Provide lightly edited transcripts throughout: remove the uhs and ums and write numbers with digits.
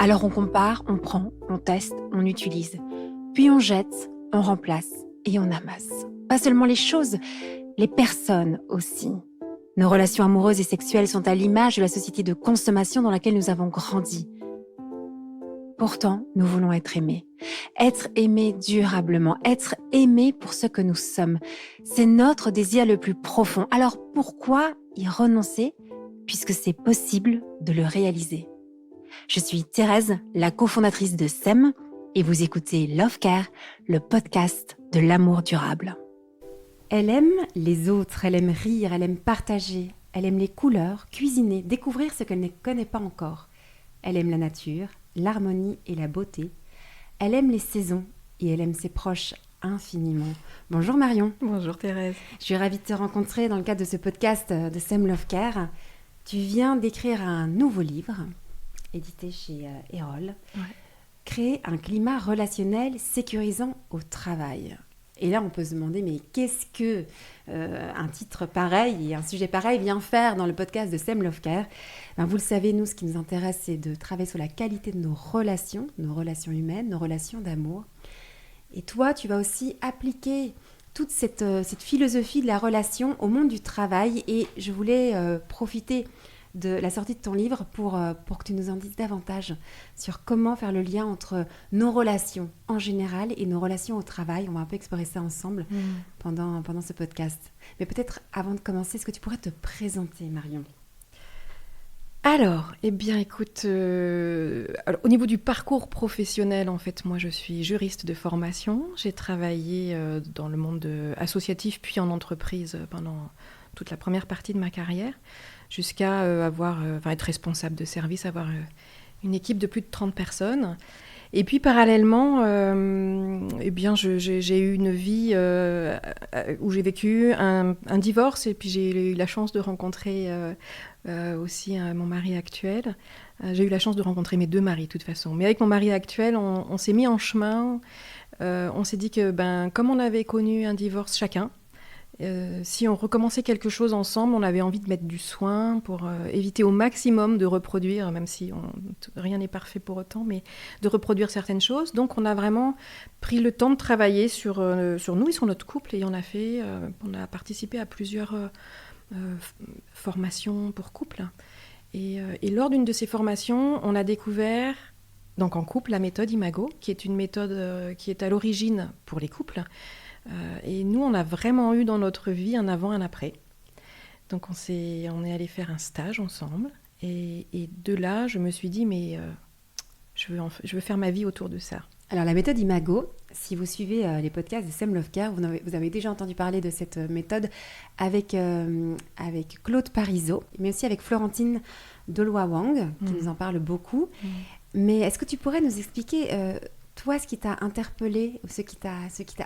Alors on compare, on prend, on teste, on utilise. Puis on jette, on remplace et on amasse. Pas seulement les choses, les personnes aussi. Nos relations amoureuses et sexuelles sont à l'image de la société de consommation dans laquelle nous avons grandi. Pourtant, nous voulons être aimés. Être aimés durablement, être aimés pour ce que nous sommes. C'est notre désir le plus profond. Alors pourquoi y renoncer puisque c'est possible de le réaliser? Je suis Thérèse, la cofondatrice de SEM, et vous écoutez Love Care, le podcast de l'amour durable. Elle aime les autres, elle aime rire, elle aime partager, elle aime les couleurs, cuisiner, découvrir ce qu'elle ne connaît pas encore. Elle aime la nature, l'harmonie et la beauté. Elle aime les saisons et elle aime ses proches infiniment. Bonjour Marion. Bonjour Thérèse. Je suis ravie de te rencontrer dans le cadre de ce podcast de SEM Love Care. Tu viens d'écrire un nouveau livre, édité chez Erol, Créer un climat relationnel sécurisant au travail. Et là, on peut se demander, mais qu'est-ce que un titre pareil et un sujet pareil vient faire dans le podcast de SEM Love Care? Vous le savez, nous, ce qui nous intéresse, c'est de travailler sur la qualité de nos relations humaines, nos relations d'amour. Et toi, tu vas aussi appliquer toute cette philosophie de la relation au monde du travail. Et je voulais profiter de la sortie de ton livre pour que tu nous en dises davantage sur comment faire le lien entre nos relations en général et nos relations au travail. On va un peu explorer ça ensemble pendant ce podcast. Mais peut-être avant de commencer, est-ce que tu pourrais te présenter, Marion ? Alors, écoute, au niveau du parcours professionnel, en fait, moi je suis juriste de formation. J'ai travaillé dans le monde associatif puis en entreprise pendant toute la première partie de ma carrière, jusqu'à être responsable de service, avoir une équipe de plus de 30 personnes. Et puis parallèlement, j'ai eu une vie où j'ai vécu un divorce, et puis j'ai eu la chance de rencontrer aussi mon mari actuel. J'ai eu la chance de rencontrer mes deux maris, de toute façon. Mais avec mon mari actuel, on s'est mis en chemin. On s'est dit que comme on avait connu un divorce chacun, si on recommençait quelque chose ensemble, on avait envie de mettre du soin pour éviter au maximum de reproduire, même si rien n'est parfait pour autant, mais de reproduire certaines choses. Donc on a vraiment pris le temps de travailler sur nous et sur notre couple, et on a participé à plusieurs formations pour couple. Et lors d'une de ces formations, on a découvert, donc en couple, la méthode Imago, qui est une méthode qui est à l'origine pour les couples. Et nous, on a vraiment eu dans notre vie un avant, un après. Donc on est allé faire un stage ensemble. Et de là, je me suis dit, mais je veux faire ma vie autour de ça. Alors la méthode Imago, si vous suivez les podcasts de SEM Love Care, vous avez déjà entendu parler de cette méthode avec Claude Parisot, mais aussi avec Florentine Dolois-Wang, qui nous en parle beaucoup. Mais est-ce que tu pourrais nous expliquer toi, ce qui t'a interpellé ou ce qui t'a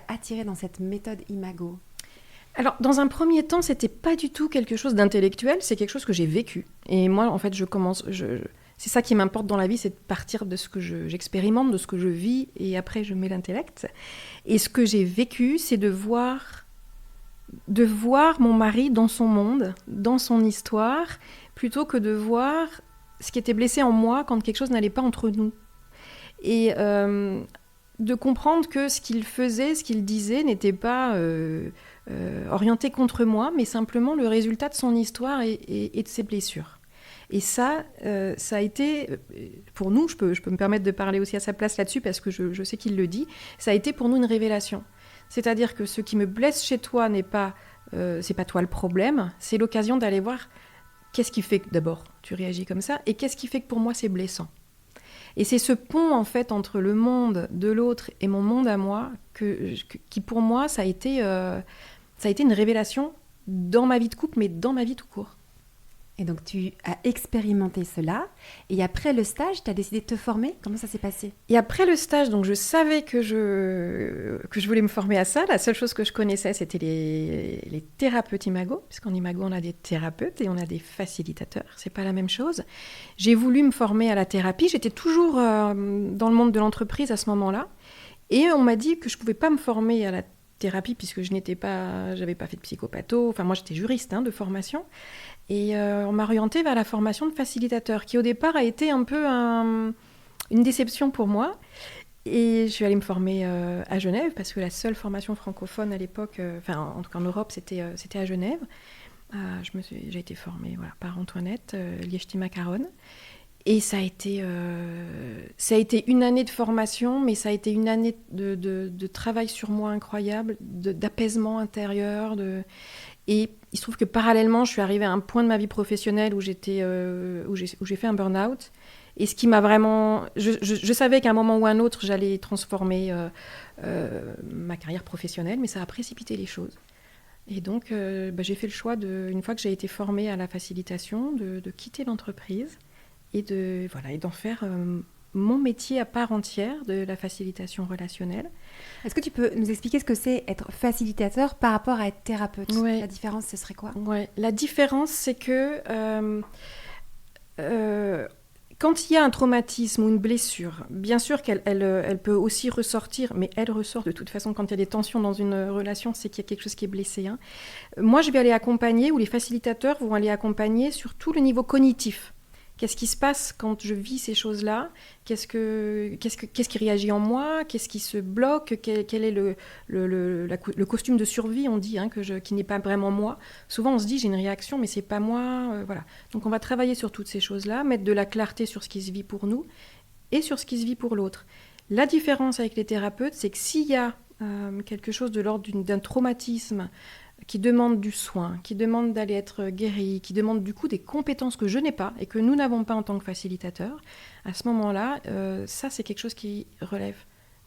attiré dans cette méthode Imago? Alors, dans un premier temps, c'était pas du tout quelque chose d'intellectuel, c'est quelque chose que j'ai vécu. Et moi, en fait, c'est ça qui m'importe dans la vie, c'est de partir de ce que j'expérimente, de ce que je vis, et après, je mets l'intellect. Et ce que j'ai vécu, c'est de voir mon mari dans son monde, dans son histoire, plutôt que de voir ce qui était blessé en moi quand quelque chose n'allait pas entre nous. Et de comprendre que ce qu'il faisait, ce qu'il disait n'était pas orienté contre moi, mais simplement le résultat de son histoire et de ses blessures. Et ça a été, pour nous, je peux me permettre de parler aussi à sa place là-dessus, parce que je sais qu'il le dit, ça a été pour nous une révélation. C'est-à-dire que ce qui me blesse chez toi c'est pas toi le problème, c'est l'occasion d'aller voir qu'est-ce qui fait que d'abord tu réagis comme ça, et qu'est-ce qui fait que pour moi c'est blessant. Et c'est ce pont, en fait, entre le monde de l'autre et mon monde à moi, qui pour moi, ça a été une révélation dans ma vie de couple, mais dans ma vie tout court. Et donc, tu as expérimenté cela. Et après le stage, tu as décidé de te former. Comment ça s'est passé ? Et après le stage, donc je savais que je voulais me former à ça. La seule chose que je connaissais, c'était les thérapeutes Imago. Puisqu'en Imago, on a des thérapeutes et on a des facilitateurs. C'est pas la même chose. J'ai voulu me former à la thérapie. J'étais toujours dans le monde de l'entreprise à ce moment-là. Et on m'a dit que je pouvais pas me former à la thérapie puisque j'avais pas fait de psychopatho. Enfin, moi, j'étais juriste de formation. Et on m'a orientée vers la formation de facilitateur, qui au départ a été un peu une déception pour moi. Et je suis allée me former à Genève, parce que la seule formation francophone à l'époque, en tout cas en Europe, c'était à Genève. J'ai été formée par Antoinette Liechti-Macaron. Et ça a été une année de formation, mais ça a été une année de travail sur moi incroyable, d'apaisement intérieur. Et il se trouve que parallèlement, je suis arrivée à un point de ma vie professionnelle où j'ai fait un burn-out. Et ce qui m'a vraiment... Je savais qu'à un moment ou à un autre, j'allais transformer ma carrière professionnelle, mais ça a précipité les choses. Et donc, j'ai fait le choix, une fois que j'ai été formée à la facilitation, de quitter l'entreprise et d'en faire mon métier à part entière de la facilitation relationnelle. Est-ce que tu peux nous expliquer ce que c'est être facilitateur par rapport à être thérapeute ? Ouais. La différence, ce serait quoi ? Ouais. La différence, c'est que quand il y a un traumatisme ou une blessure, bien sûr qu'elle peut aussi ressortir, mais elle ressort de toute façon quand il y a des tensions dans une relation, c'est qu'il y a quelque chose qui est blessé. Hein. Moi, je vais aller accompagner, ou les facilitateurs vont aller accompagner sur tout le niveau cognitif. Qu'est-ce qui se passe quand je vis ces choses-là ? Qu'est-ce qui réagit en moi ? Qu'est-ce qui se bloque ? Quel est le costume de survie, on dit, qui n'est pas vraiment moi. Souvent, on se dit, j'ai une réaction, mais c'est pas moi. Voilà. Donc, on va travailler sur toutes ces choses-là, mettre de la clarté sur ce qui se vit pour nous et sur ce qui se vit pour l'autre. La différence avec les thérapeutes, c'est que s'il y a quelque chose de l'ordre d'un traumatisme qui demande du soin, qui demande d'aller être guéri, qui demande du coup des compétences que je n'ai pas et que nous n'avons pas en tant que facilitateurs, à ce moment-là, ça c'est quelque chose qui relève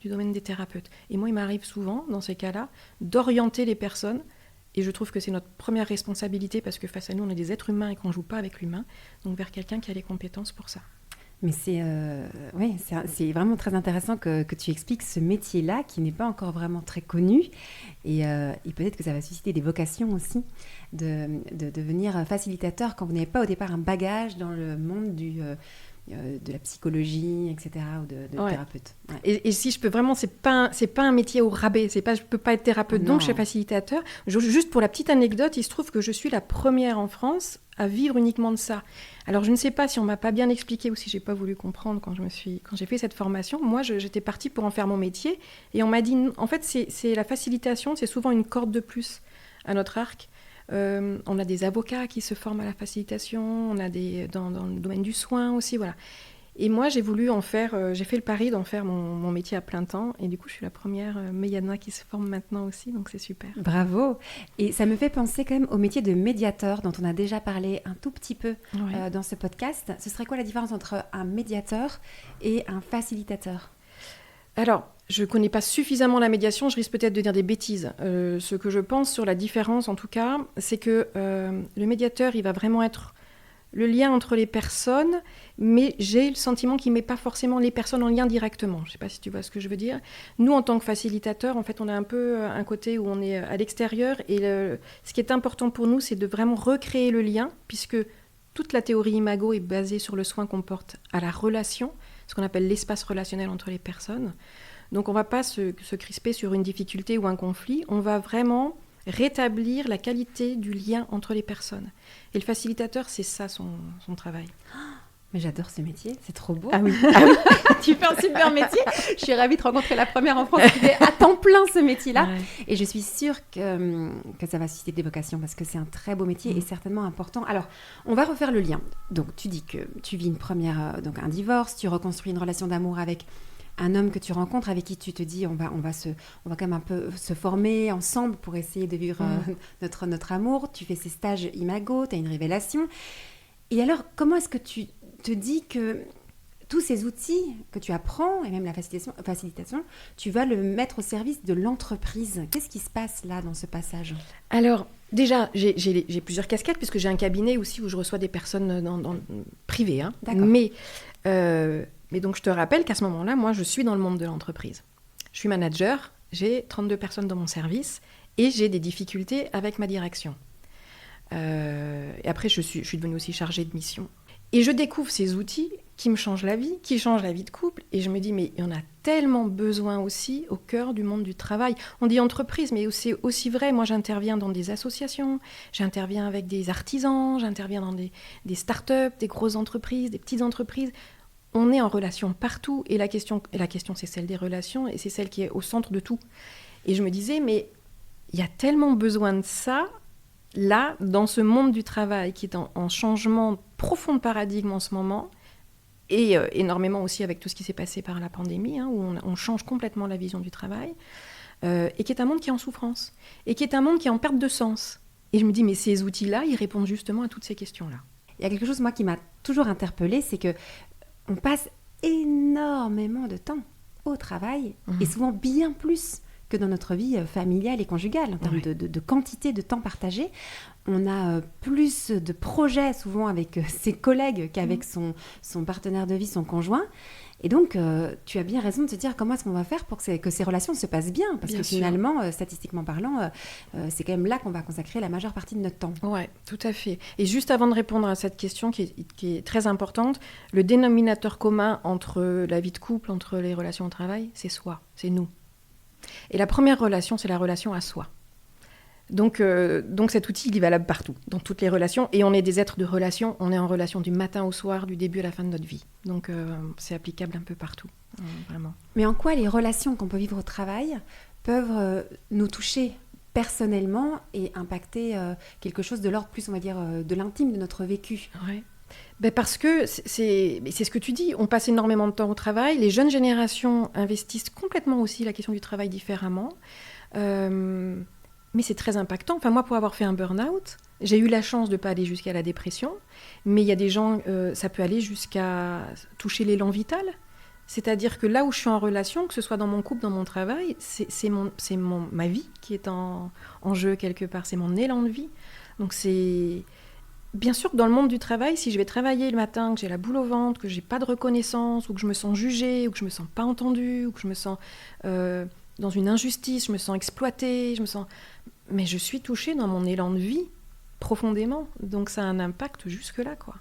du domaine des thérapeutes. Et moi, il m'arrive souvent, dans ces cas-là, d'orienter les personnes, et je trouve que c'est notre première responsabilité, parce que face à nous, on est des êtres humains et qu'on ne joue pas avec l'humain, donc vers quelqu'un qui a les compétences pour ça. Mais c'est vraiment très intéressant que tu expliques ce métier-là qui n'est pas encore vraiment très connu et peut-être que ça va susciter des vocations aussi de devenir facilitateur quand vous n'avez pas au départ un bagage dans le monde de la psychologie, etc. ou de thérapeute. Ouais. Et si je peux vraiment, c'est pas un métier au rabais, je peux pas être thérapeute, donc je suis facilitateur. Juste pour la petite anecdote, il se trouve que je suis la première en France à vivre uniquement de ça. Alors je ne sais pas si on m'a pas bien expliqué ou si j'ai pas voulu comprendre quand j'ai fait cette formation. Moi, j'étais partie pour en faire mon métier et on m'a dit, en fait, c'est la facilitation, c'est souvent une corde de plus à notre arc. On a des avocats qui se forment à la facilitation, on a dans le domaine du soin aussi, voilà. Et moi, j'ai fait le pari d'en faire mon métier à plein temps. Et du coup, je suis la première Méliana qui se forme maintenant aussi, donc c'est super. Bravo. Et ça me fait penser quand même au métier de médiateur, dont on a déjà parlé un tout petit peu dans ce podcast. Ce serait quoi la différence entre un médiateur et un facilitateur ? Alors, je ne connais pas suffisamment la médiation, je risque peut-être de dire des bêtises. Ce que je pense sur la différence, en tout cas, c'est que le médiateur, il va vraiment être le lien entre les personnes, mais j'ai le sentiment qu'il ne met pas forcément les personnes en lien directement. Je ne sais pas si tu vois ce que je veux dire. Nous, en tant que facilitateurs, en fait, on a un peu un côté où on est à l'extérieur, et ce qui est important pour nous, c'est de vraiment recréer le lien, puisque toute la théorie Imago est basée sur le soin qu'on porte à la relation, ce qu'on appelle l'espace relationnel entre les personnes. Donc on ne va pas se crisper sur une difficulté ou un conflit, on va vraiment rétablir la qualité du lien entre les personnes. Et le facilitateur, c'est ça son travail. Mais j'adore ce métier, c'est trop beau. Ah oui. Tu fais un super métier. Je suis ravie de rencontrer la première en France qui fait à temps plein ce métier-là. Ouais. Et je suis sûre que ça va susciter des vocations parce que c'est un très beau métier et certainement important. Alors, on va refaire le lien. Donc, tu dis que tu vis un divorce, tu reconstruis une relation d'amour avec un homme que tu rencontres, avec qui tu te dis on va quand même un peu se former ensemble pour essayer de vivre notre amour. Tu fais ces stages Imago, tu as une révélation. Et alors, comment est-ce que tu te dis que tous ces outils que tu apprends, et même la facilitation, tu vas le mettre au service de l'entreprise ? Qu'est-ce qui se passe là dans ce passage ? Alors, déjà, j'ai plusieurs casquettes, puisque j'ai un cabinet aussi où je reçois des personnes dans privées. Hein. D'accord. Mais donc, je te rappelle qu'à ce moment-là, moi, je suis dans le monde de l'entreprise. Je suis manager, j'ai 32 personnes dans mon service et j'ai des difficultés avec ma direction. Et après, je suis devenue aussi chargée de mission. Et je découvre ces outils qui me changent la vie, qui changent la vie de couple. Et je me dis, mais il y en a tellement besoin aussi au cœur du monde du travail. On dit entreprise, mais c'est aussi vrai. Moi, j'interviens dans des associations, j'interviens avec des artisans, j'interviens dans des start-up, des grosses entreprises, des petites entreprises. on est en relation partout. Et la question, c'est celle des relations et c'est celle qui est au centre de tout. Et je me disais, mais il y a tellement besoin de ça, là, dans ce monde du travail qui est en changement profond de paradigme en ce moment, et énormément aussi avec tout ce qui s'est passé par la pandémie, où on change complètement la vision du travail, et qui est un monde qui est en souffrance, et qui est un monde qui est en perte de sens. Et je me dis, mais ces outils-là, ils répondent justement à toutes ces questions-là. Il y a quelque chose, moi, qui m'a toujours interpellée, c'est que on passe énormément de temps au travail, et souvent bien plus que dans notre vie familiale et conjugale, en termes de quantité de temps partagé. On a plus de projets souvent avec ses collègues qu'avec son partenaire de vie, son conjoint. Et donc, tu as bien raison de te dire comment est-ce qu'on va faire pour que ces relations se passent bien. Parce que finalement, statistiquement parlant, c'est quand même là qu'on va consacrer la majeure partie de notre temps. Oui, tout à fait. Et juste avant de répondre à cette question qui est très importante, le dénominateur commun entre la vie de couple, entre les relations au travail, c'est soi, c'est nous. Et la première relation, c'est la relation à soi. Donc cet outil, il est valable partout, dans toutes les relations. Et on est des êtres de relation. On est en relation du matin au soir, du début à la fin de notre vie. Donc c'est applicable un peu partout, vraiment. Mais en quoi les relations qu'on peut vivre au travail peuvent nous toucher personnellement et impacter quelque chose de l'ordre plus, on va dire, de l'intime de notre vécu? Ouais. Parce que c'est ce que tu dis, on passe énormément de temps au travail. Les jeunes générations investissent complètement aussi la question du travail différemment. Mais c'est très impactant. Enfin, moi, pour avoir fait un burn-out, j'ai eu la chance de ne pas aller jusqu'à la dépression, mais il y a des gens, ça peut aller jusqu'à toucher l'élan vital. C'est-à-dire que là où je suis en relation, que ce soit dans mon couple, dans mon travail, c'est ma vie qui est en jeu quelque part, c'est mon élan de vie. Donc c'est... Bien sûr que dans le monde du travail, si je vais travailler le matin, que j'ai la boule au ventre, que j'ai pas de reconnaissance, ou que je me sens jugée, ou que je me sens pas entendue, ou que je me sens dans une injustice, je me sens exploitée, mais je suis touchée dans mon élan de vie profondément. Donc ça a un impact jusque-là, quoi.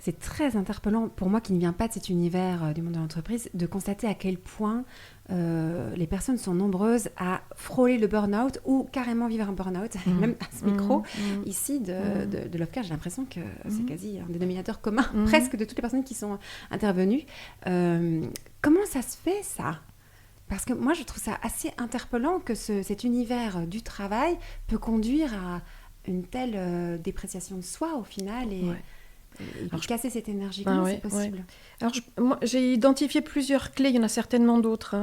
C'est très interpellant pour moi qui ne viens pas de cet univers du monde de l'entreprise de constater à quel point les personnes sont nombreuses à frôler le burn-out ou carrément vivre un burn-out. Même à ce micro ici de Lovecare, j'ai l'impression que c'est quasi un dénominateur commun presque de toutes les personnes qui sont intervenues. Comment ça se fait, ça ? Parce que moi, je trouve ça assez interpellant que cet univers du travail peut conduire à une telle dépréciation de soi au final et casser cette énergie. Comment c'est possible ? Alors, moi, j'ai identifié plusieurs clés, il y en a certainement d'autres.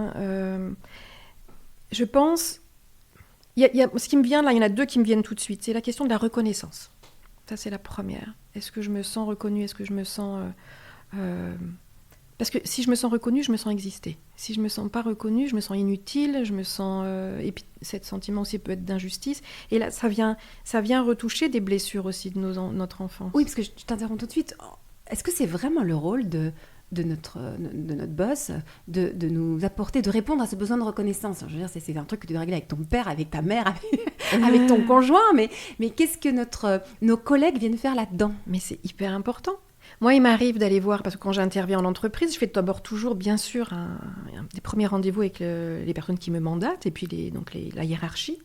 Je pense, ce qui me vient là, il y en a deux qui me viennent tout de suite. C'est la question de la reconnaissance. Ça, c'est la première. Est-ce que je me sens reconnue ? Est-ce que je me sens... Parce que si je me sens reconnue, je me sens exister. Si je me sens pas reconnue, je me sens inutile, je me sens... et puis, ce sentiment aussi peut être d'injustice. Et là, ça vient retoucher des blessures aussi de notre enfance. Oui, parce que je t'interromps tout de suite. Est-ce que c'est vraiment le rôle de notre boss de nous apporter, de répondre à ce besoin de reconnaissance ? Je veux dire, c'est un truc que tu dois régler avec ton père, avec ta mère, avec ton conjoint. Mais qu'est-ce que nos collègues viennent faire là-dedans ? Mais c'est hyper important. Moi, il m'arrive d'aller voir, parce que quand j'interviens en entreprise, je fais d'abord toujours, bien sûr, des premiers rendez-vous avec les personnes qui me mandatent, et puis la hiérarchie.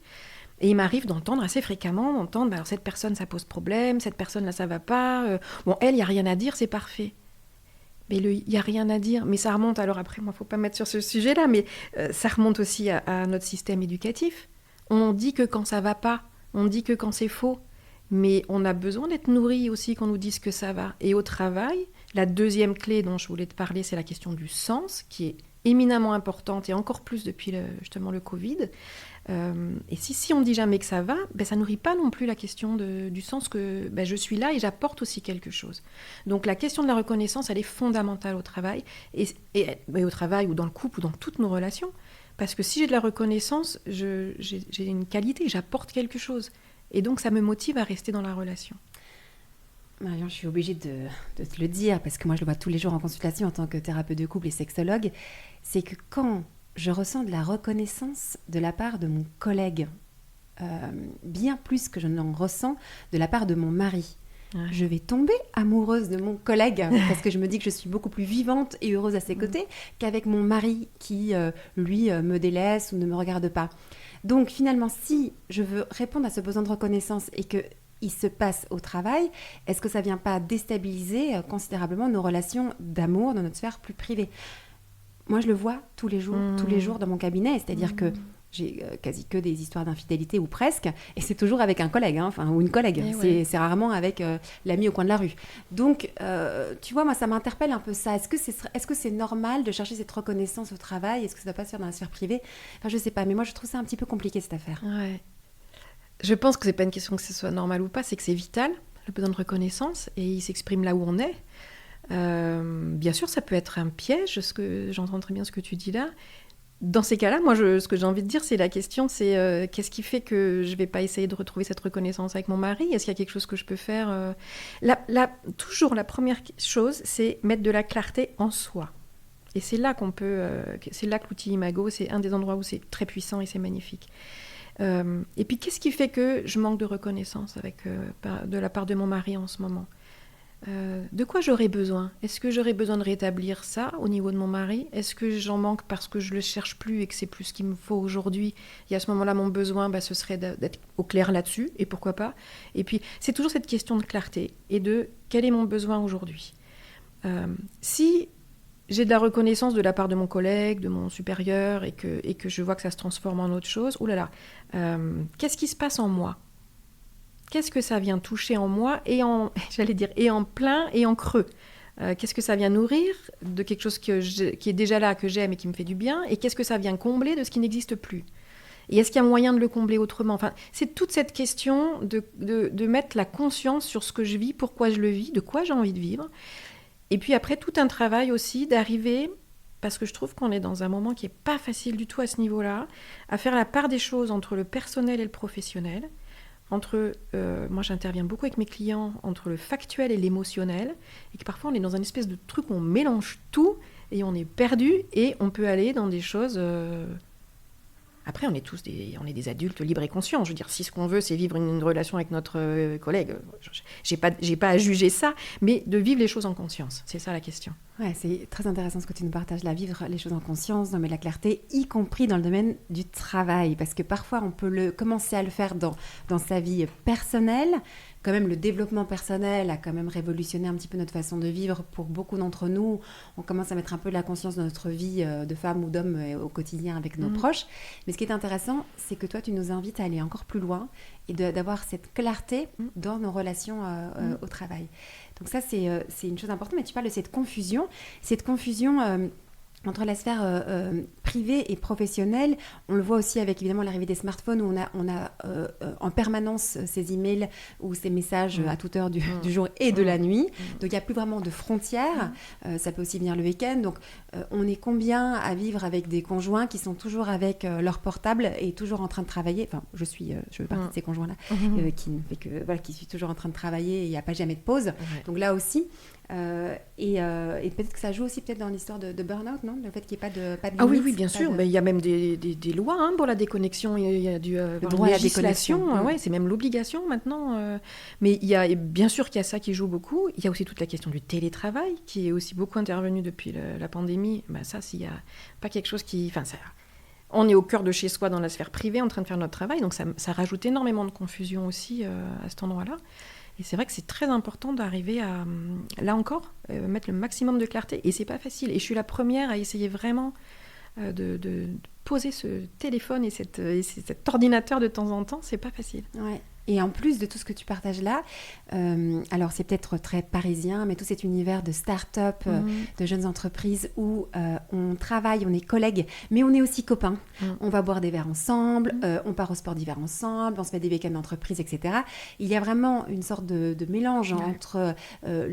Et il m'arrive d'entendre assez fréquemment, alors cette personne, ça pose problème, cette personne-là, ça va pas. Bon, elle, il n'y a rien à dire, c'est parfait. Mais il n'y a rien à dire. Mais ça remonte, alors après, moi, il ne faut pas mettre sur ce sujet-là, mais ça remonte aussi à notre système éducatif. On dit que quand ça va pas, on dit que quand c'est faux. Mais on a besoin d'être nourri aussi, qu'on nous dise que ça va. Et au travail, la deuxième clé dont je voulais te parler, c'est la question du sens, qui est éminemment importante, et encore plus depuis justement le Covid. Et si on ne dit jamais que ça va, ça ne nourrit pas non plus la question du sens que je suis là et j'apporte aussi quelque chose. Donc la question de la reconnaissance, elle est fondamentale au travail, et au travail ou dans le couple ou dans toutes nos relations. Parce que si j'ai de la reconnaissance, j'ai une qualité, j'apporte quelque chose. Et donc, ça me motive à rester dans la relation. Marion, je suis obligée de te le dire, parce que moi, je le vois tous les jours en consultation en tant que thérapeute de couple et sexologue, c'est que quand je ressens de la reconnaissance de la part de mon collègue, bien plus que je n'en ressens de la part de mon mari, je vais tomber amoureuse de mon collègue, parce que je me dis que je suis beaucoup plus vivante et heureuse à ses côtés qu'avec mon mari qui, lui, me délaisse ou ne me regarde pas. Donc finalement, si je veux répondre à ce besoin de reconnaissance et que il se passe au travail, est-ce que ça ne vient pas déstabiliser considérablement nos relations d'amour dans notre sphère plus privée ? Moi, je le vois tous les jours dans mon cabinet, c'est-à-dire que j'ai quasi que des histoires d'infidélité ou presque, et c'est toujours avec un collègue, ou une collègue. C'est rarement avec l'ami au coin de la rue. Donc, tu vois, moi, ça m'interpelle un peu ça. Est-ce que c'est normal de chercher cette reconnaissance au travail ? Est-ce que ça ne doit pas se faire dans la sphère privée ? Enfin, je ne sais pas, mais moi, je trouve ça un petit peu compliqué, cette affaire. Ouais. Je pense que ce n'est pas une question que ce soit normal ou pas, c'est que c'est vital, le besoin de reconnaissance, et il s'exprime là où on est. Bien sûr, ça peut être un piège, j'entends très bien ce que tu dis là. Dans ces cas-là, moi, ce que j'ai envie de dire, c'est la question, c'est qu'est-ce qui fait que je ne vais pas essayer de retrouver cette reconnaissance avec mon mari ? Est-ce qu'il y a quelque chose que je peux faire toujours, la première chose, c'est mettre de la clarté en soi. Et c'est là c'est là que l'outil Imago, c'est un des endroits où c'est très puissant et c'est magnifique. Et puis, qu'est-ce qui fait que je manque de reconnaissance de la part de mon mari en ce moment ? De quoi j'aurais besoin ? Est-ce que j'aurais besoin de rétablir ça au niveau de mon mari ? Est-ce que j'en manque parce que je le cherche plus et que c'est plus ce qu'il me faut aujourd'hui ? Et à ce moment-là, mon besoin, ce serait d'être au clair là-dessus, et pourquoi pas ? Et puis, c'est toujours cette question de clarté et de quel est mon besoin aujourd'hui ? Si j'ai de la reconnaissance de la part de mon collègue, de mon supérieur, et que je vois que ça se transforme en autre chose, qu'est-ce qui se passe en moi ? Qu'est-ce que ça vient toucher en moi et en plein et en creux ? Qu'est-ce que ça vient nourrir de quelque chose qui est déjà là, que j'aime et qui me fait du bien ? Et qu'est-ce que ça vient combler de ce qui n'existe plus ? Et est-ce qu'il y a moyen de le combler autrement ? Enfin, c'est toute cette question de mettre la conscience sur ce que je vis, pourquoi je le vis, de quoi j'ai envie de vivre. Et puis après, tout un travail aussi d'arriver, parce que je trouve qu'on est dans un moment qui n'est pas facile du tout à ce niveau-là, à faire la part des choses entre le personnel et le professionnel. Moi j'interviens beaucoup avec mes clients entre le factuel et l'émotionnel, et que parfois on est dans un espèce de truc où on mélange tout et on est perdu, et on peut aller dans des choses... Après, on est des adultes libres et conscients. Je veux dire, si ce qu'on veut, c'est vivre une relation avec notre collègue, j'ai pas à juger ça, mais de vivre les choses en conscience, c'est ça la question. Ouais, c'est très intéressant ce que tu nous partages là, vivre les choses en conscience, nommer la clarté, y compris dans le domaine du travail, parce que parfois on peut commencer à le faire dans sa vie personnelle. Quand même, le développement personnel a quand même révolutionné un petit peu notre façon de vivre pour beaucoup d'entre nous. On commence à mettre un peu de la conscience dans notre vie de femme ou d'homme au quotidien avec nos proches. Mais ce qui est intéressant, c'est que toi, tu nous invites à aller encore plus loin et d'avoir cette clarté dans nos relations au travail. Donc ça, c'est une chose importante. Mais tu parles de cette confusion entre la sphère privée et professionnelle. On le voit aussi avec évidemment l'arrivée des smartphones, où on a en permanence ces emails ou ces messages à toute heure du jour et de la nuit. Donc il n'y a plus vraiment de frontières. Ça peut aussi venir le week-end. Donc on est combien à vivre avec des conjoints qui sont toujours avec leur portable et toujours en train de travailler. Enfin, je fais partie de ces conjoints-là qui suis toujours en train de travailler et il n'y a pas jamais de pause. Donc là aussi... et peut-être que ça joue aussi peut-être dans l'histoire de burn-out, non ? Le fait qu'il n'y ait pas de limite. Ah oui, bien sûr. Mais il y a même des lois pour la déconnexion. Il y a le droit à la déconnexion. Ouais, c'est même l'obligation maintenant. Mais bien sûr qu'il y a ça qui joue beaucoup. Il y a aussi toute la question du télétravail qui est aussi beaucoup intervenue depuis la pandémie. Ça, s'il n'y a pas quelque chose qui... On est au cœur de chez soi dans la sphère privée en train de faire notre travail. Donc ça rajoute énormément de confusion aussi à cet endroit-là. Et c'est vrai que c'est très important d'arriver à, là encore, mettre le maximum de clarté. Et c'est pas facile. Et je suis la première à essayer vraiment de poser ce téléphone et cet ordinateur de temps en temps. C'est pas facile. Ouais. Et en plus de tout ce que tu partages là, alors c'est peut-être très parisien, mais tout cet univers de start-up, de jeunes entreprises où on travaille, on est collègues, mais on est aussi copains. On va boire des verres ensemble, on part au sport d'hiver ensemble, on se met des week-ends d'entreprise, etc. Il y a vraiment une sorte de mélange entre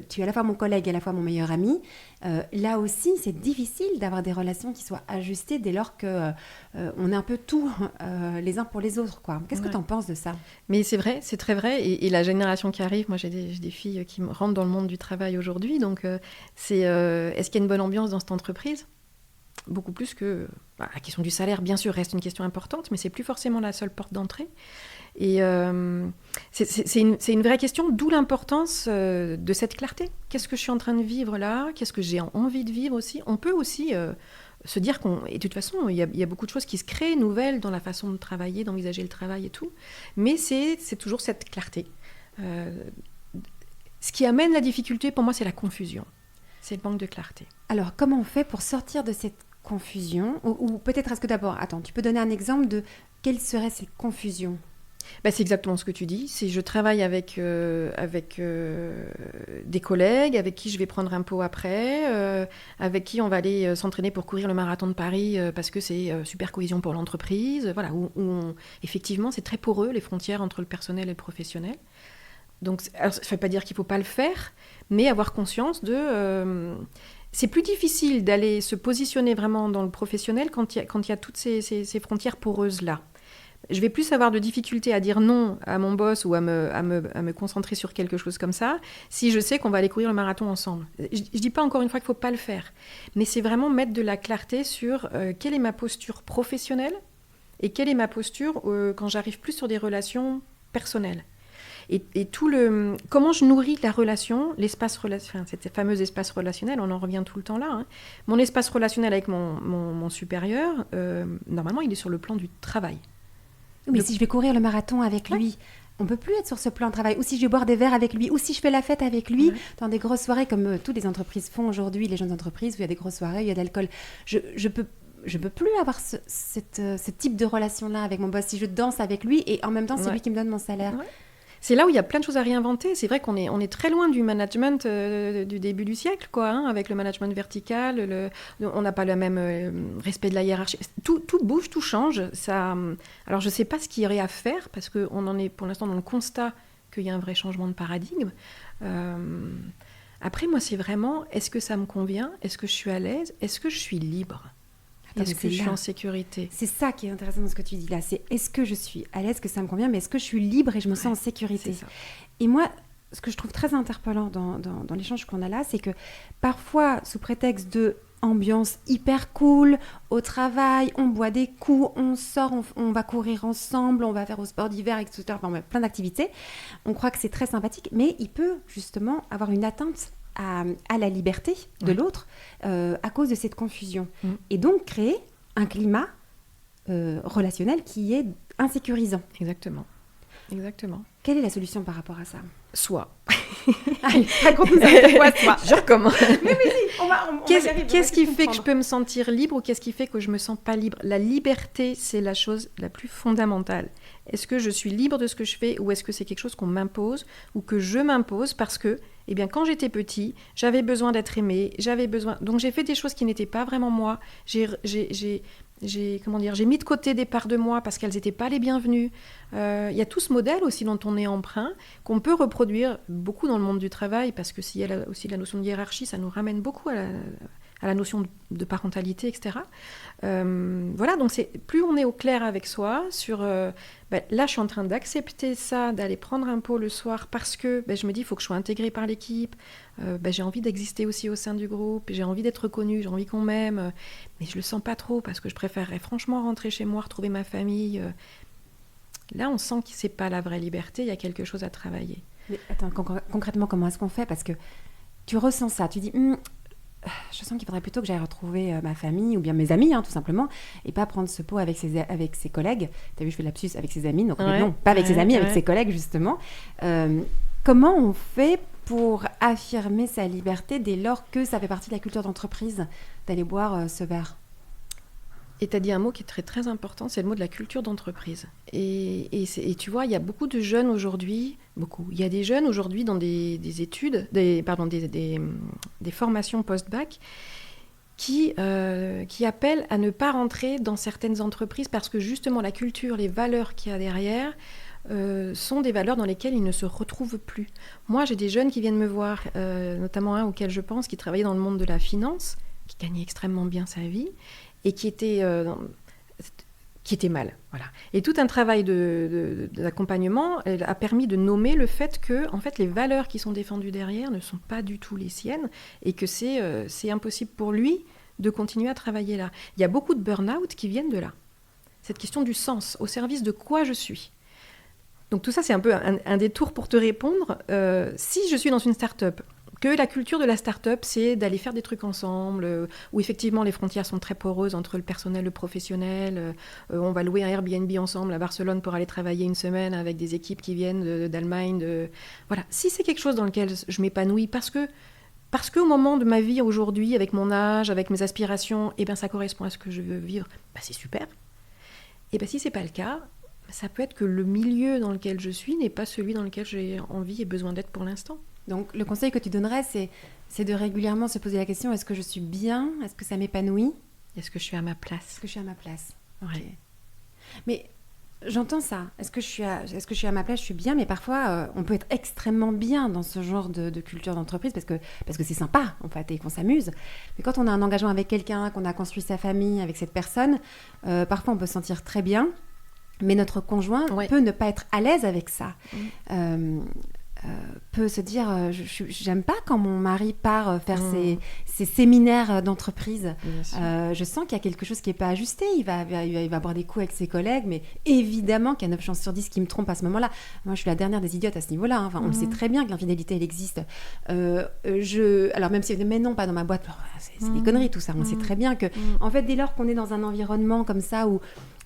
tu es à la fois mon collègue et à la fois mon meilleur ami. Là aussi, c'est difficile d'avoir des relations qui soient ajustées dès lors que on est un peu tout les uns pour les autres, quoi. Qu'est-ce que tu en penses de ça ? Mais c'est vrai, c'est très vrai. Et la génération qui arrive, moi j'ai des filles qui rentrent dans le monde du travail aujourd'hui. Donc est-ce qu'il y a une bonne ambiance dans cette entreprise ? Beaucoup plus que... la question du salaire, bien sûr, reste une question importante, mais c'est plus forcément la seule porte d'entrée. Et c'est une vraie question, d'où l'importance de cette clarté. Qu'est-ce que je suis en train de vivre là ? Qu'est-ce que j'ai envie de vivre aussi ? On peut aussi se dire et de toute façon, il y a beaucoup de choses qui se créent, nouvelles, dans la façon de travailler, d'envisager le travail et tout. Mais c'est toujours cette clarté. Ce qui amène la difficulté, pour moi, c'est la confusion. C'est le manque de clarté. Alors, comment on fait pour sortir de cette confusion ? Ou peut-être, est-ce que d'abord, attends, tu peux donner un exemple de quelle serait cette confusion ? C'est exactement ce que tu dis. C'est je travaille avec des collègues avec qui je vais prendre un pot après, avec qui on va aller s'entraîner pour courir le marathon de Paris parce que c'est super cohésion pour l'entreprise. Voilà, effectivement, c'est très poreux les frontières entre le personnel et le professionnel. Donc, alors, ça ne veut pas dire qu'il ne faut pas le faire, mais avoir conscience de... c'est plus difficile d'aller se positionner vraiment dans le professionnel quand il y a toutes ces frontières poreuses-là. Je vais plus avoir de difficultés à dire non à mon boss ou à me concentrer sur quelque chose comme ça si je sais qu'on va aller courir le marathon ensemble. Je ne dis pas encore une fois qu'il ne faut pas le faire, mais c'est vraiment mettre de la clarté sur quelle est ma posture professionnelle et quelle est ma posture quand j'arrive plus sur des relations personnelles. Et tout comment je nourris la relation, cet fameux espace relationnel, on en revient tout le temps là. Hein. Mon espace relationnel avec mon supérieur, normalement, il est sur le plan du travail. Mais si je vais courir le marathon avec lui, on ne peut plus être sur ce plan de travail. Ou si je vais boire des verres avec lui, ou si je fais la fête avec lui, dans des grosses soirées comme toutes les entreprises font aujourd'hui, les jeunes entreprises, où il y a des grosses soirées, il y a de l'alcool. Je peux plus avoir ce type de relation-là avec mon boss. Si je danse avec lui et en même temps, c'est lui qui me donne mon salaire. Ouais. C'est là où il y a plein de choses à réinventer. C'est vrai qu'on est très loin du management du début du siècle, quoi, hein, avec le management vertical. On n'a pas le même respect de la hiérarchie. Tout bouge, tout change. Alors, je ne sais pas ce qu'il y aurait à faire, parce qu'on en est pour l'instant dans le constat qu'il y a un vrai changement de paradigme. Après, moi, c'est vraiment, est-ce que ça me convient ? Est-ce que je suis à l'aise ? Est-ce que je suis libre ? Est-ce que je suis en sécurité ? C'est ça qui est intéressant dans ce que tu dis là. C'est est-ce que je suis à l'aise, que ça me convient, mais est-ce que je suis libre et je me sens en sécurité ? C'est ça. Et moi, ce que je trouve très interpellant dans l'échange qu'on a là, c'est que parfois, sous prétexte de ambiance hyper cool, au travail, on boit des coups, on sort, on va courir ensemble, on va faire au sport d'hiver, etc. Enfin, plein d'activités. On croit que c'est très sympathique, mais il peut justement avoir une atteinte à la liberté de l'autre à cause de cette confusion. Et donc créer un climat relationnel qui est insécurisant. Exactement. Quelle est la solution par rapport à ça ? Soit. Allez, raconte-nous ça, quoi, soit. Je recommence. Mais vas-y, on va y arriver. Qu'est-ce qui fait que je peux me sentir libre ou qu'est-ce qui fait que je me sens pas libre ? La liberté, c'est la chose la plus fondamentale. Est-ce que je suis libre de ce que je fais ou est-ce que c'est quelque chose qu'on m'impose ou que je m'impose parce que, quand j'étais petit, j'avais besoin d'être aimée, donc j'ai fait des choses qui n'étaient pas vraiment moi. J'ai mis de côté des parts de moi parce qu'elles n'étaient pas les bienvenues. Il y a tout ce modèle aussi dont on est emprunt, qu'on peut reproduire beaucoup dans le monde du travail, parce que s'il y a aussi la notion de hiérarchie, ça nous ramène beaucoup à la notion de parentalité, etc. Voilà, donc plus on est au clair avec soi sur... là, je suis en train d'accepter ça, d'aller prendre un pot le soir parce que je me dis, il faut que je sois intégrée par l'équipe, j'ai envie d'exister aussi au sein du groupe, j'ai envie d'être reconnue, j'ai envie qu'on m'aime, mais je le sens pas trop parce que je préférerais franchement rentrer chez moi, retrouver ma famille. Là, on sent que c'est pas la vraie liberté, il y a quelque chose à travailler. Mais attends, concrètement, comment est-ce qu'on fait ? Parce que tu ressens ça, tu dis... je sens qu'il faudrait plutôt que j'aille retrouver ma famille ou bien mes amis, tout simplement, et pas prendre ce pot avec ses collègues. T'as vu, je fais de lapsus avec ses amis, donc non, pas avec ses amis, avec ses collègues, justement. Comment on fait pour affirmer sa liberté dès lors que ça fait partie de la culture d'entreprise d'aller boire ce verre ? Et tu as dit un mot qui est très très important, c'est le mot de la culture d'entreprise. Et tu vois, il y a beaucoup de jeunes aujourd'hui, il y a des jeunes aujourd'hui dans des études, des formations post-bac qui appellent à ne pas rentrer dans certaines entreprises parce que justement la culture, les valeurs qu'il y a derrière sont des valeurs dans lesquelles ils ne se retrouvent plus. Moi, j'ai des jeunes qui viennent me voir, notamment un auquel je pense, qui travaillait dans le monde de la finance, qui gagnait extrêmement bien sa vie, et qui était mal. Voilà. Et tout un travail d'accompagnement a permis de nommer le fait que en fait, les valeurs qui sont défendues derrière ne sont pas du tout les siennes et que c'est impossible pour lui de continuer à travailler là. Il y a beaucoup de burn-out qui viennent de là. Cette question du sens, au service de quoi je suis. Donc tout ça, c'est un peu un détour pour te répondre. Si je suis dans une start-up, que la culture de la start-up, c'est d'aller faire des trucs ensemble, où effectivement les frontières sont très poreuses entre le personnel et le professionnel. On va louer un Airbnb ensemble à Barcelone pour aller travailler une semaine avec des équipes qui viennent d'Allemagne. Voilà. Si c'est quelque chose dans lequel je m'épanouis, parce qu'au moment de ma vie aujourd'hui, avec mon âge, avec mes aspirations, eh ben, ça correspond à ce que je veux vivre, bah, c'est super. Et ben, si c'est pas le cas, ça peut être que le milieu dans lequel je suis n'est pas celui dans lequel j'ai envie et besoin d'être pour l'instant. Donc, le conseil que tu donnerais, c'est de régulièrement se poser la question, est-ce que je suis bien ? Est-ce que ça m'épanouit ? Est-ce que je suis à ma place ? Est-ce que je suis à ma place ? Ouais. Okay. Mais j'entends ça. Est-ce que je suis à ma place ? Je suis bien, mais parfois, on peut être extrêmement bien dans ce genre de culture d'entreprise parce que c'est sympa, en fait, et qu'on s'amuse. Mais quand on a un engagement avec quelqu'un, qu'on a construit sa famille avec cette personne, parfois, on peut se sentir très bien, mais notre conjoint peut ne pas être à l'aise avec ça. Peut se dire j'aime pas quand mon mari part faire ses séminaires d'entreprise. Je sens qu'il y a quelque chose qui n'est pas ajusté. Il va boire des coups avec ses collègues, mais évidemment qu'il y a 9 chances sur 10 qui me trompent à ce moment-là. Moi, je suis la dernière des idiotes à ce niveau-là. Enfin, on le sait très bien que l'infidélité, elle existe. Alors même si mais non, pas dans ma boîte, c'est des conneries tout ça. On sait très bien que, en fait, dès lors qu'on est dans un environnement comme ça où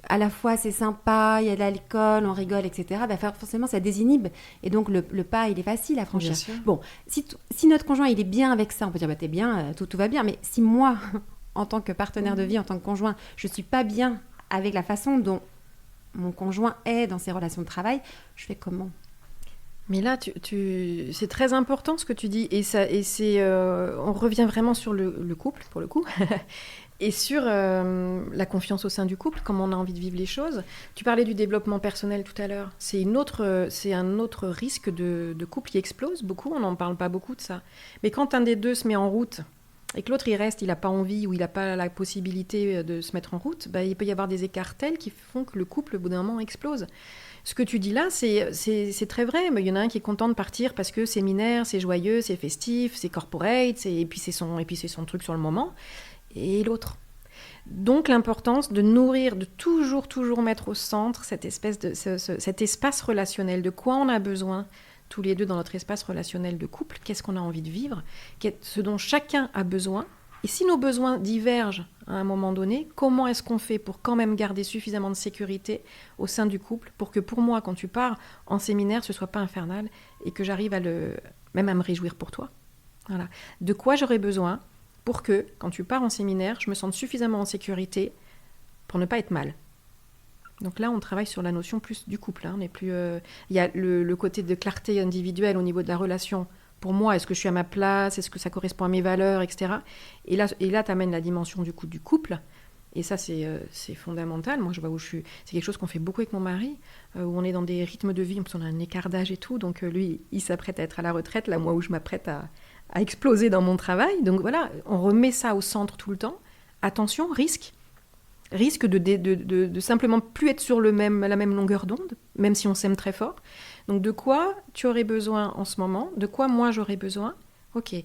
à la fois c'est sympa, il y a de l'alcool, on rigole, etc. Bah forcément, ça désinhibe. Et donc, le pas, il est facile à franchir. Bon, si notre conjoint, il est bien avec ça, on peut dire, bah, t'es bien, tout va bien. Mais si moi, en tant que partenaire de vie, en tant que conjoint, je ne suis pas bien avec la façon dont mon conjoint est dans ses relations de travail, je fais comment ? Mais là, c'est très important ce que tu dis. On revient vraiment sur le couple, pour le coup. Et sur la confiance au sein du couple, comment on a envie de vivre les choses. Tu parlais du développement personnel tout à l'heure. C'est un autre risque de couple qui explose beaucoup. On n'en parle pas beaucoup de ça. Mais quand un des deux se met en route et que l'autre, il reste, il n'a pas envie ou il n'a pas la possibilité de se mettre en route, bah, il peut y avoir des écarts tels qui font que le couple, au bout d'un moment, explose. Ce que tu dis là, c'est très vrai. Mais il y en a un qui est content de partir parce que séminaire, c'est joyeux, c'est festif, c'est corporate, et puis c'est son truc sur le moment. Et l'autre. Donc l'importance de nourrir, de toujours mettre au centre cet espace relationnel, de quoi on a besoin tous les deux dans notre espace relationnel de couple, qu'est-ce qu'on a envie de vivre, ce dont chacun a besoin. Et si nos besoins divergent à un moment donné, comment est-ce qu'on fait pour quand même garder suffisamment de sécurité au sein du couple pour que pour moi, quand tu pars en séminaire, ce soit pas infernal et que j'arrive même à me réjouir pour toi. Voilà. De quoi j'aurais besoin pour que, quand tu pars en séminaire, je me sente suffisamment en sécurité pour ne pas être mal. Donc là, on travaille sur la notion plus du couple. On n'est plus, y a le côté de clarté individuelle au niveau de la relation. Pour moi, est-ce que je suis à ma place ? Est-ce que ça correspond à mes valeurs, etc. Et là, tu amènes la dimension du couple. Et ça, c'est fondamental. Moi, je vois où je suis. C'est quelque chose qu'on fait beaucoup avec mon mari, où on est dans des rythmes de vie, parce qu'on a un écart d'âge et tout. Donc lui, il s'apprête à être à la retraite, là, moi, où je m'apprête à exploser dans mon travail. Donc voilà, on remet ça au centre tout le temps. Attention, risque de simplement plus être sur la même longueur d'onde, même si on s'aime très fort. Donc de quoi tu aurais besoin en ce moment ? De quoi moi j'aurais besoin ? Ok,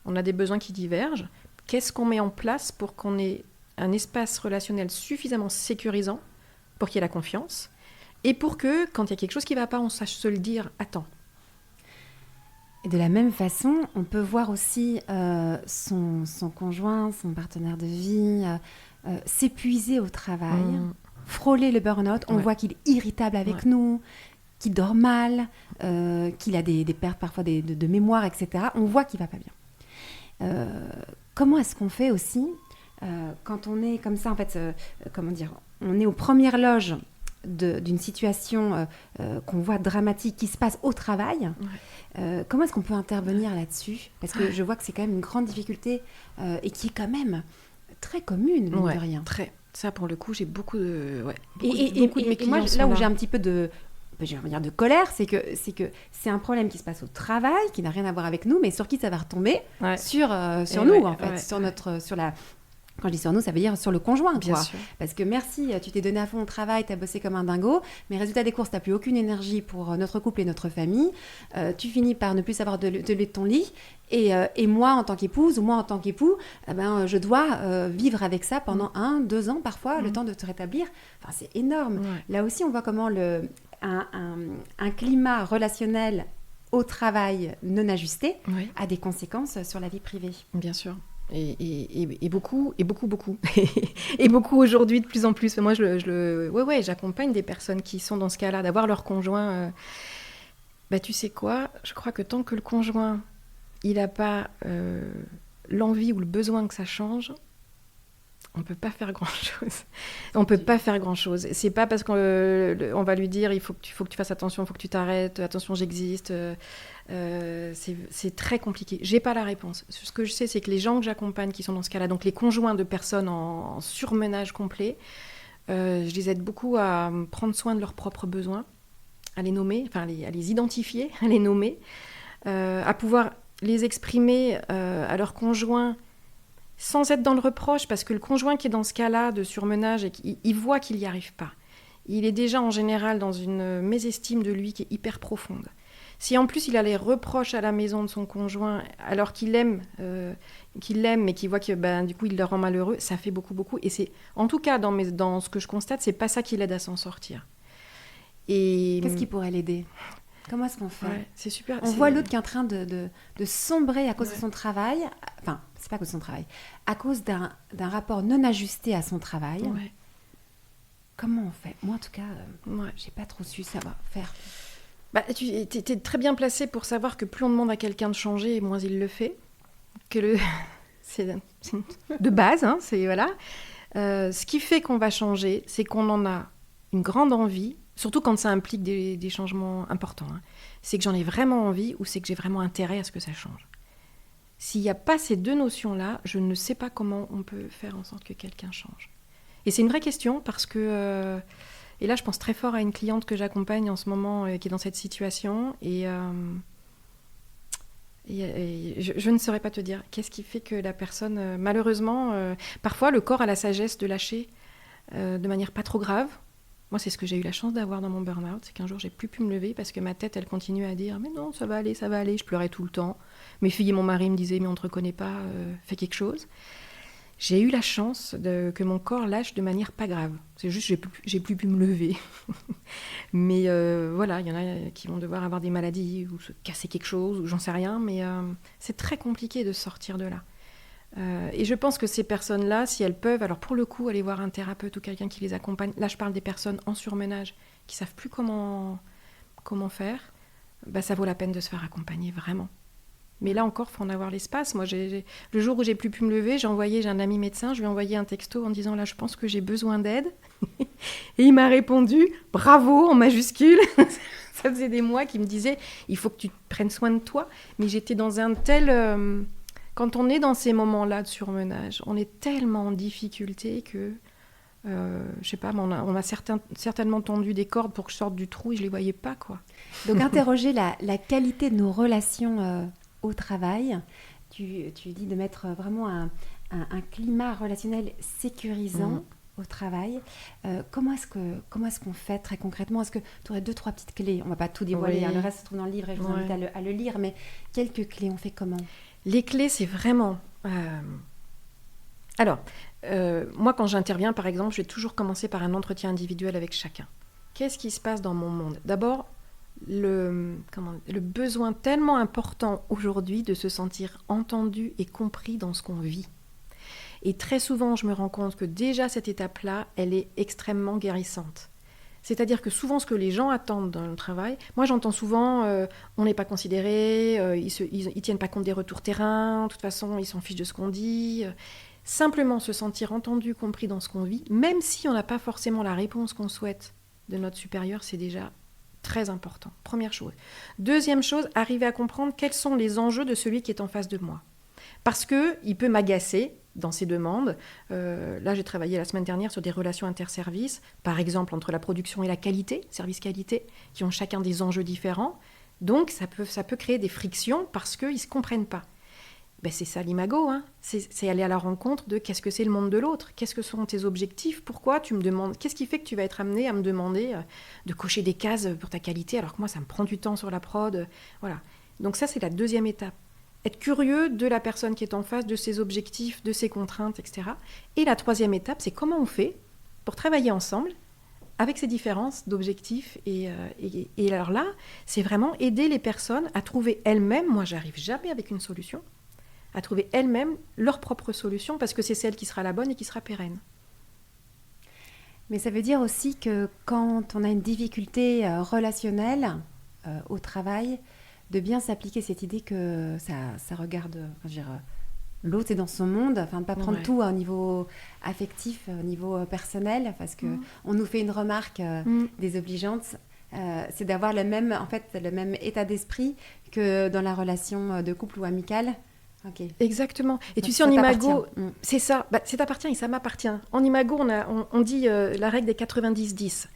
on a des besoins qui divergent. Qu'est-ce qu'on met en place pour qu'on ait un espace relationnel suffisamment sécurisant pour qu'il y ait la confiance et pour que, quand il y a quelque chose qui ne va pas, on sache se le dire « Attends ». Et de la même façon, on peut voir aussi son conjoint, son partenaire de vie, s'épuiser au travail, frôler le burn-out. On voit qu'il est irritable avec nous, qu'il dort mal, qu'il a des pertes parfois de mémoire, etc. On voit qu'il ne va pas bien. Comment est-ce qu'on fait aussi quand on est comme ça, en fait, on est aux premières loges d'une situation qu'on voit dramatique qui se passe au travail, comment est-ce qu'on peut intervenir là-dessus ? Parce que je vois que c'est quand même une grande difficulté et qui est quand même très commune, mine de rien. Très. Ça, pour le coup, j'ai beaucoup de Et moi, là où j'ai un petit peu de colère, c'est que c'est un problème qui se passe au travail, qui n'a rien à voir avec nous, mais sur qui ça va retomber sur nous, en fait, sur la... Quand je dis sur nous, ça veut dire sur le conjoint, quoi. Parce que merci, tu t'es donné à fond au travail, tu as bossé comme un dingo, mais résultat des courses, tu n'as plus aucune énergie pour notre couple et notre famille. Tu finis par ne plus savoir te lever de ton lit. Et moi, en tant qu'épouse, ou moi, en tant qu'époux, je dois vivre avec ça pendant 1-2 ans, parfois, le temps de te rétablir. Enfin, c'est énorme. Là aussi, on voit comment un climat relationnel au travail non ajusté Oui. a des conséquences sur la vie privée. Bien sûr. Et beaucoup. Et beaucoup aujourd'hui, de plus en plus. Moi, j'accompagne des personnes qui sont dans ce cas-là, d'avoir leur conjoint. Tu sais quoi, je crois que tant que le conjoint, il n'a pas l'envie ou le besoin que ça change, on ne peut pas faire grand-chose. On ne peut pas faire grand-chose. C'est pas parce qu'on va lui dire il faut que tu fasses attention, il faut que tu t'arrêtes, attention, j'existe. C'est très compliqué. J'ai pas la réponse. Ce que je sais, c'est que les gens que j'accompagne qui sont dans ce cas-là, donc les conjoints de personnes en surmenage complet, je les aide beaucoup à prendre soin de leurs propres besoins, à les nommer, enfin à les identifier, à les nommer, à pouvoir les exprimer à leur conjoint sans être dans le reproche, parce que le conjoint qui est dans ce cas-là de surmenage, il voit qu'il n'y arrive pas. Il est déjà en général dans une mésestime de lui qui est hyper profonde. Si en plus il a les reproches à la maison de son conjoint, alors qu'il l'aime, mais qu'il voit que du coup il le rend malheureux, ça fait beaucoup. Et c'est, en tout cas dans ce que je constate, c'est pas ça qui l'aide à s'en sortir. Et qu'est-ce qui pourrait l'aider ? Comment est-ce qu'on fait ? C'est super. On voit l'autre qui est en train de sombrer à cause de son travail. Enfin, c'est pas à cause de son travail. À cause d'un rapport non ajusté à son travail. Ouais. Comment on fait ? Moi, en tout cas, j'ai pas trop su savoir faire. Tu es très bien placé pour savoir que plus on demande à quelqu'un de changer, moins il le fait. C'est de base, hein, c'est voilà. Ce qui fait qu'on va changer, c'est qu'on en a une grande envie. Surtout quand ça implique des changements importants. Hein. C'est que j'en ai vraiment envie ou c'est que j'ai vraiment intérêt à ce que ça change. S'il n'y a pas ces deux notions-là, je ne sais pas comment on peut faire en sorte que quelqu'un change. Et c'est une vraie question parce que... et là, je pense très fort à une cliente que j'accompagne en ce moment qui est dans cette situation. Et je ne saurais pas te dire qu'est-ce qui fait que la personne... malheureusement, parfois, le corps a la sagesse de lâcher de manière pas trop grave. Moi, c'est ce que j'ai eu la chance d'avoir dans mon burn-out, c'est qu'un jour, j'ai plus pu me lever parce que ma tête, elle continuait à dire « Mais non, ça va aller. » Je pleurais tout le temps. Mes filles et mon mari me disaient « Mais on ne te reconnaît pas, fais quelque chose. » J'ai eu la chance que mon corps lâche de manière pas grave. C'est juste que j'ai plus pu me lever. Mais voilà, il y en a qui vont devoir avoir des maladies ou se casser quelque chose, ou j'en sais rien. Mais c'est très compliqué de sortir de là. Et je pense que ces personnes-là, si elles peuvent, alors pour le coup, aller voir un thérapeute ou quelqu'un qui les accompagne, là je parle des personnes en surmenage qui ne savent plus comment faire, ça vaut la peine de se faire accompagner, vraiment. Mais là encore, il faut en avoir l'espace. Moi, le jour où j'ai plus pu me lever, j'ai un ami médecin, je lui ai envoyé un texto en disant « Là, je pense que j'ai besoin d'aide. » Et il m'a répondu « Bravo » en majuscule. Ça faisait des mois qu'il me disait « Il faut que tu prennes soin de toi. » Mais j'étais dans un tel... Quand on est dans ces moments-là de surmenage, on est tellement en difficulté que, je sais pas, on a certainement tendu des cordes pour que je sorte du trou et je les voyais pas, quoi. Donc, interroger la qualité de nos relations au travail. Tu dis de mettre vraiment un climat relationnel sécurisant au travail. Comment est-ce qu'on fait très concrètement ? Est-ce que tu aurais 2-3 petites clés ? On ne va pas tout dévoiler, hein, le reste se trouve dans le livre et je vous invite à le lire, mais quelques clés, on fait comment ? Les clés, c'est vraiment... Alors, moi, quand j'interviens, par exemple, je vais toujours commencer par un entretien individuel avec chacun. Qu'est-ce qui se passe dans mon monde ? D'abord, le besoin tellement important aujourd'hui de se sentir entendu et compris dans ce qu'on vit. Et très souvent, je me rends compte que déjà, cette étape-là, elle est extrêmement guérissante. C'est-à-dire que souvent, ce que les gens attendent dans le travail, moi j'entends souvent on n'est pas considéré, ils tiennent pas compte des retours terrain, de toute façon ils s'en fichent de ce qu'on dit. Simplement se sentir entendu, compris dans ce qu'on vit, même si on n'a pas forcément la réponse qu'on souhaite de notre supérieur, c'est déjà très important. Première chose. Deuxième chose, arriver à comprendre quels sont les enjeux de celui qui est en face de moi. Parce qu'il peut m'agacer dans ses demandes. Là, j'ai travaillé la semaine dernière sur des relations interservices, par exemple entre la production et la qualité, service qualité, qui ont chacun des enjeux différents. Donc, ça peut créer des frictions parce qu'ils ne se comprennent pas. C'est ça l'imago, hein. C'est aller à la rencontre de qu'est-ce que c'est le monde de l'autre, qu'est-ce que sont tes objectifs, pourquoi tu me demandes, qu'est-ce qui fait que tu vas être amené à me demander de cocher des cases pour ta qualité, alors que moi, ça me prend du temps sur la prod. Voilà. Donc ça, c'est la deuxième étape. Être curieux de la personne qui est en face, de ses objectifs, de ses contraintes, etc. Et la troisième étape, c'est comment on fait pour travailler ensemble avec ces différences d'objectifs. Et alors là, c'est vraiment aider les personnes à trouver elles-mêmes, moi j'arrive jamais avec une solution, à trouver elles-mêmes leur propre solution, parce que c'est celle qui sera la bonne et qui sera pérenne. Mais ça veut dire aussi que quand on a une difficulté relationnelle au travail, de bien s'appliquer cette idée que ça regarde, enfin, je veux dire, l'autre est dans son monde, enfin de ne pas prendre tout au niveau affectif, au niveau personnel, parce qu'on nous fait une remarque désobligeante. C'est d'avoir le même état d'esprit que dans la relation de couple ou amicale. Okay. Exactement. Et tu sais, en Imago, c'est ça. Ça t'appartient et ça m'appartient. En Imago, on dit la règle des 90-10.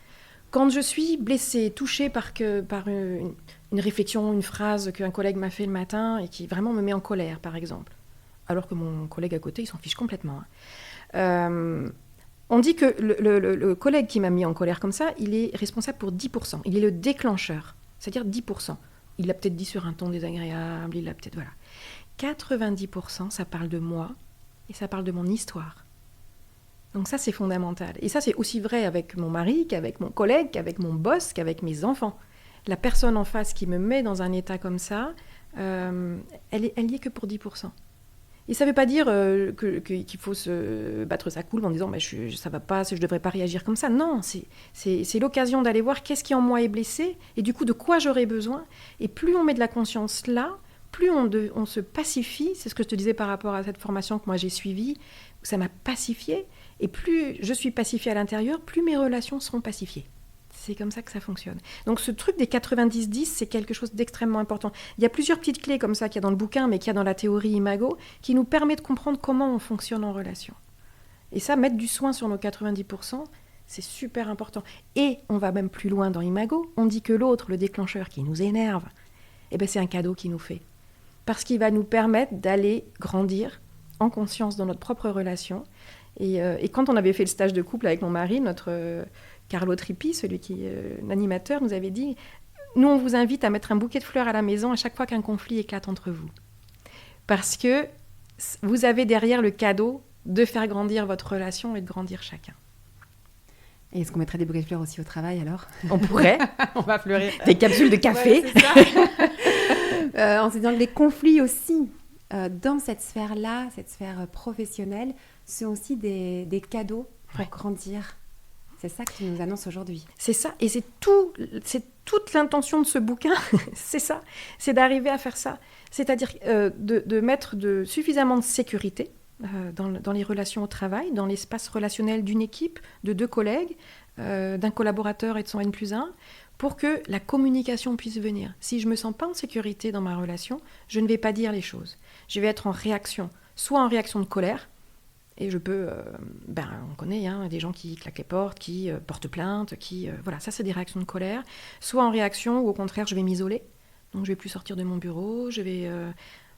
Quand je suis blessée, touchée par une réflexion, une phrase qu'un collègue m'a fait le matin et qui vraiment me met en colère, par exemple, alors que mon collègue à côté, il s'en fiche complètement. On dit que le collègue qui m'a mis en colère comme ça, il est responsable pour 10%. Il est le déclencheur, c'est-à-dire 10%. Il l'a peut-être dit sur un ton désagréable, il l'a peut-être... Voilà. 90%, ça parle de moi et ça parle de mon histoire. Donc ça, c'est fondamental. Et ça, c'est aussi vrai avec mon mari, qu'avec mon collègue, qu'avec mon boss, qu'avec mes enfants. La personne en face qui me met dans un état comme ça, elle y est que pour 10%. Et ça ne veut pas dire qu'il faut se battre sa coulpe en disant ça ne va pas, je ne devrais pas réagir comme ça. Non, c'est l'occasion d'aller voir qu'est-ce qui en moi est blessé et du coup de quoi j'aurais besoin. Et plus on met de la conscience là, plus on se pacifie. C'est ce que je te disais par rapport à cette formation que moi j'ai suivie, où ça m'a pacifiée. Et plus je suis pacifiée à l'intérieur, plus mes relations seront pacifiées. C'est comme ça que ça fonctionne. Donc ce truc des 90-10, c'est quelque chose d'extrêmement important. Il y a plusieurs petites clés comme ça qu'il y a dans le bouquin, mais qu'il y a dans la théorie Imago, qui nous permet de comprendre comment on fonctionne en relation. Et ça, mettre du soin sur nos 90%, c'est super important. Et on va même plus loin dans Imago. On dit que l'autre, le déclencheur qui nous énerve, c'est un cadeau qu'il nous fait. Parce qu'il va nous permettre d'aller grandir en conscience dans notre propre relation. Et quand on avait fait le stage de couple avec mon mari, notre Carlo Trippi, celui qui est l'animateur, nous avait dit « Nous, on vous invite à mettre un bouquet de fleurs à la maison à chaque fois qu'un conflit éclate entre vous. Parce que vous avez derrière le cadeau de faire grandir votre relation et de grandir chacun. » Et est-ce qu'on mettrait des bouquets de fleurs aussi au travail alors ? On pourrait. On va fleurir. Des capsules de café. Ouais, c'est ça. En se disant que les conflits aussi, dans cette sphère-là, cette sphère professionnelle, sont aussi des cadeaux pour grandir. C'est ça que tu nous annonces aujourd'hui. C'est ça, et c'est toute l'intention de ce bouquin, c'est ça, c'est d'arriver à faire ça. C'est-à-dire de mettre suffisamment de sécurité dans les relations au travail, dans l'espace relationnel d'une équipe, de deux collègues, d'un collaborateur et de son N+1, pour que la communication puisse venir. Si je ne me sens pas en sécurité dans ma relation, je ne vais pas dire les choses. Je vais être en réaction, soit en réaction de colère, et je peux, on connaît des gens qui claquent les portes, qui portent plainte, voilà, ça c'est des réactions de colère, soit en réaction ou au contraire je vais m'isoler, donc je vais plus sortir de mon bureau,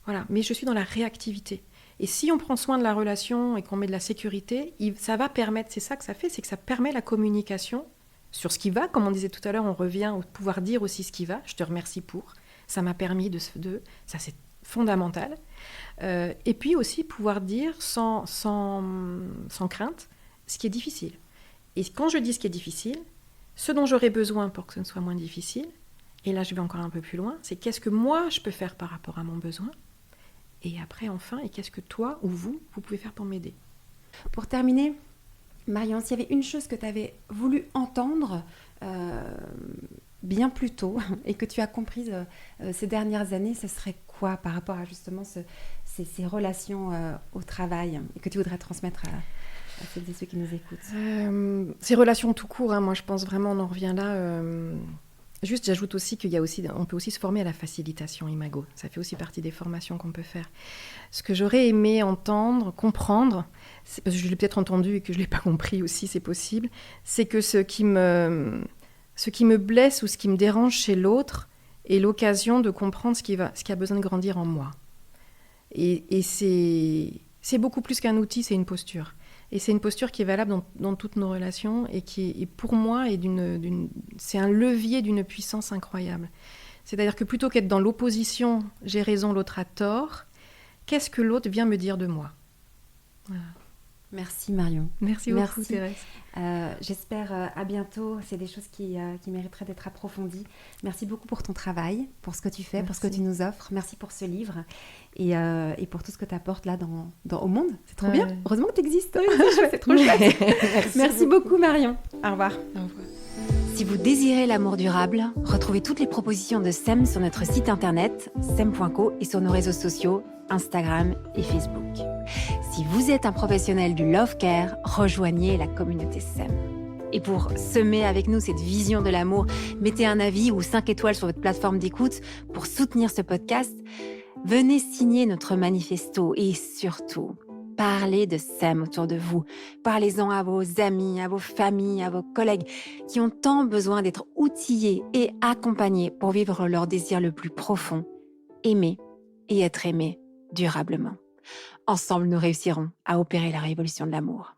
voilà, mais je suis dans la réactivité. Et si on prend soin de la relation et qu'on met de la sécurité, ça va permettre, c'est ça que ça fait, c'est que ça permet la communication sur ce qui va, comme on disait tout à l'heure, on revient au pouvoir dire aussi ce qui va, je te remercie pour, ça m'a permis ça c'est fondamental. Et puis aussi pouvoir dire sans crainte ce qui est difficile. Et quand je dis ce qui est difficile, ce dont j'aurais besoin pour que ce ne soit moins difficile, et là je vais encore un peu plus loin, c'est qu'est-ce que moi je peux faire par rapport à mon besoin, et après enfin, et qu'est-ce que toi ou vous pouvez faire pour m'aider. Pour terminer, Marion, s'il y avait une chose que tu avais voulu entendre bien plus tôt et que tu as comprise ces dernières années, ce serait quoi par rapport à justement ces relations au travail et que tu voudrais transmettre à celles et ceux qui nous écoutent? Ces relations tout court, moi je pense vraiment on en revient là. Juste, j'ajoute aussi on peut aussi se former à la facilitation Imago. Ça fait aussi partie des formations qu'on peut faire. Ce que j'aurais aimé entendre, comprendre, parce que je l'ai peut-être entendu et que je ne l'ai pas compris aussi, c'est possible, c'est que ce qui me blesse ou ce qui me dérange chez l'autre est l'occasion de comprendre ce qui a besoin de grandir en moi. Et c'est beaucoup plus qu'un outil, c'est une posture. Et c'est une posture qui est valable dans toutes nos relations et qui, pour moi, c'est un levier d'une puissance incroyable. C'est-à-dire que plutôt qu'être dans l'opposition, j'ai raison, l'autre a tort, qu'est-ce que l'autre vient me dire de moi ? Voilà. Merci Marion. Merci beaucoup, Merci. Thérèse. J'espère à bientôt. C'est des choses qui mériteraient d'être approfondies. Merci beaucoup pour ton travail, pour ce que tu fais, pour ce que Merci. tu nous offres. Merci pour ce livre et pour tout ce que tu apportes là au monde. C'est trop bien. Heureusement que tu existes. C'est trop chouette. Merci beaucoup Marion. Au revoir. Au revoir. Si vous désirez l'amour durable, retrouvez toutes les propositions de SEM sur notre site internet sem.co et sur nos réseaux sociaux Instagram et Facebook. Si vous êtes un professionnel du love care, rejoignez la communauté SEM. Et pour semer avec nous cette vision de l'amour, mettez un avis ou 5 étoiles sur votre plateforme d'écoute pour soutenir ce podcast. Venez signer notre manifesto et surtout, parlez de SEM autour de vous. Parlez-en à vos amis, à vos familles, à vos collègues qui ont tant besoin d'être outillés et accompagnés pour vivre leur désir le plus profond, aimer et être aimé durablement. Ensemble, nous réussirons à opérer la révolution de l'amour.